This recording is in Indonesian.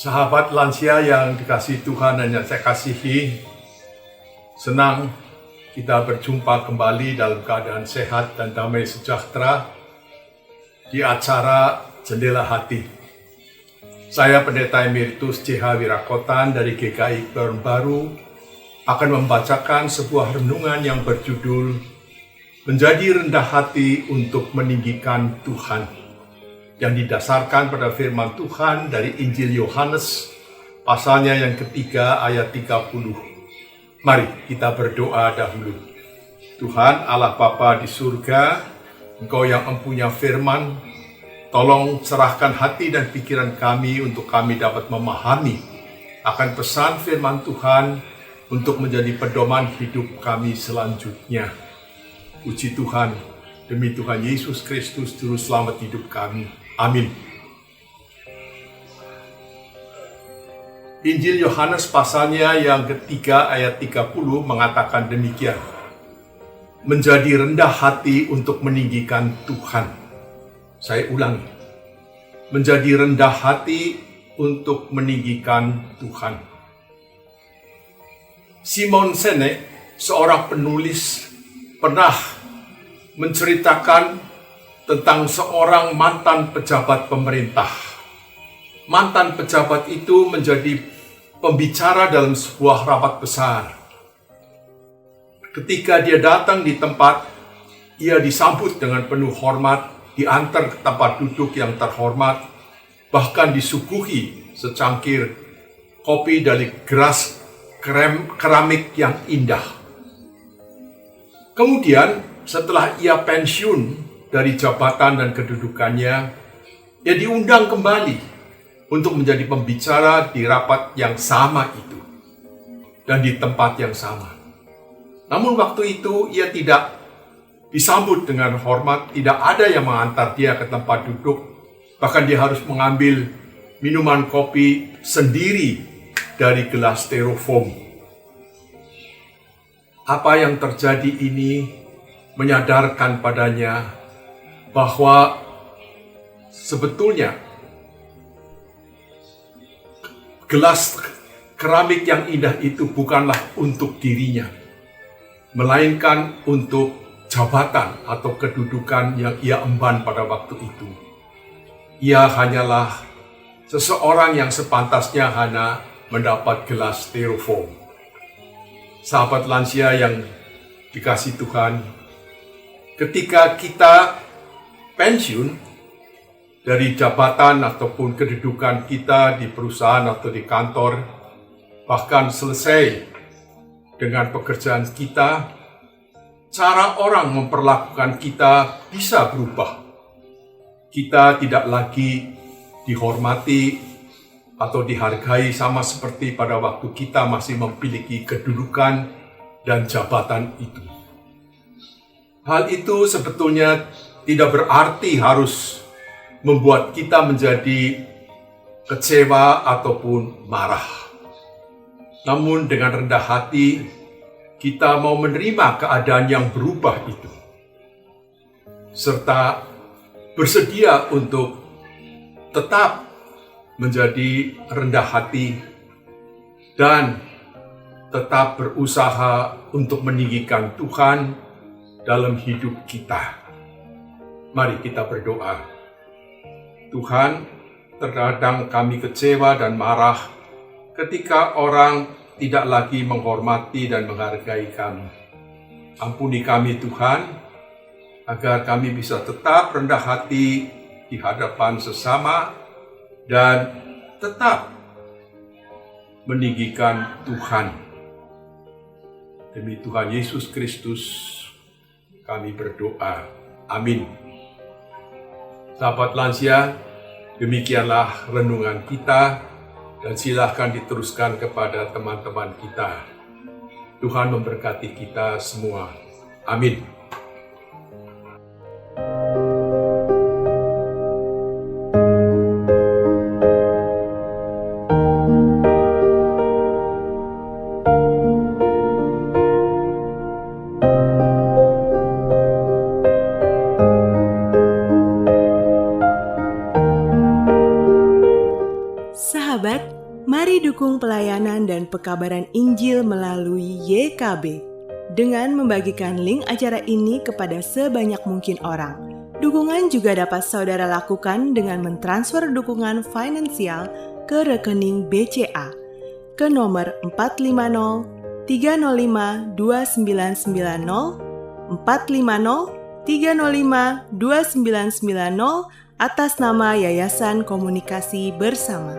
Sahabat lansia yang dikasihi Tuhan dan yang saya kasihi, senang kita berjumpa kembali dalam keadaan sehat dan damai sejahtera di acara Jendela Hati. Saya Pendeta Emeritus C.H. Wirakotan dari GKI Keluaran Baru akan membacakan sebuah renungan yang berjudul Menjadi Rendah Hati untuk Meninggikan Tuhan, yang didasarkan pada firman Tuhan dari Injil Yohanes pasalnya yang ketiga ayat 30. Mari kita berdoa dahulu. Tuhan Allah Bapa di surga, Engkau yang empunya firman, tolong cerahkan hati dan pikiran kami untuk kami dapat memahami akan pesan firman Tuhan untuk menjadi pedoman hidup kami selanjutnya. Puji Tuhan, demi Tuhan Yesus Kristus Juru Selamat hidup kami. Amin. Injil Yohanes pasalnya yang ketiga ayat 30 mengatakan demikian. Menjadi rendah hati untuk meninggikan Tuhan. Saya ulangi. Menjadi rendah hati untuk meninggikan Tuhan. Simon Sinek, seorang penulis, pernah menceritakan tentang seorang mantan pejabat pemerintah. Mantan pejabat itu menjadi pembicara dalam sebuah rapat besar. Ketika dia datang di tempat, ia disambut dengan penuh hormat, diantar ke tempat duduk yang terhormat, bahkan disuguhi secangkir kopi dari gelas keramik yang indah. Kemudian, setelah ia pensiun dari jabatan dan kedudukannya, ia diundang kembali untuk menjadi pembicara di rapat yang sama itu dan di tempat yang sama. Namun waktu itu ia tidak disambut dengan hormat, tidak ada yang mengantar dia ke tempat duduk, bahkan dia harus mengambil minuman kopi sendiri dari gelas styrofoam. Apa yang terjadi ini menyadarkan padanya bahwa sebetulnya gelas keramik yang indah itu bukanlah untuk dirinya, melainkan untuk jabatan atau kedudukan yang ia emban pada waktu itu. Ia hanyalah seseorang yang sepantasnya hanya mendapat gelas styrofoam. Sahabat lansia yang dikasihi Tuhan, ketika kita pensiun dari jabatan ataupun kedudukan kita di perusahaan atau di kantor, bahkan selesai dengan pekerjaan kita, cara orang memperlakukan kita bisa berubah. Kita tidak lagi dihormati atau dihargai sama seperti pada waktu kita masih memiliki kedudukan dan jabatan itu. Hal itu sebetulnya tidak berarti harus membuat kita menjadi kecewa ataupun marah. Namun dengan rendah hati, kita mau menerima keadaan yang berubah itu, serta bersedia untuk tetap menjadi rendah hati dan tetap berusaha untuk meninggikan Tuhan dalam hidup kita. Mari kita berdoa. Tuhan, terkadang kami kecewa dan marah ketika orang tidak lagi menghormati dan menghargai kami. Ampuni kami Tuhan, agar kami bisa tetap rendah hati di hadapan sesama dan tetap meninggikan Tuhan. Demi Tuhan Yesus Kristus kami berdoa. Amin. Sahabat lansia, demikianlah renungan kita dan silahkan diteruskan kepada teman-teman kita. Tuhan memberkati kita semua. Amin. Sahabat, dukung pelayanan dan pekabaran Injil melalui YKB dengan membagikan link acara ini kepada sebanyak mungkin orang. Dukungan juga dapat saudara lakukan dengan mentransfer dukungan finansial ke rekening BCA ke nomor 450 305 2990 450 305 2990 atas nama Yayasan Komunikasi Bersama.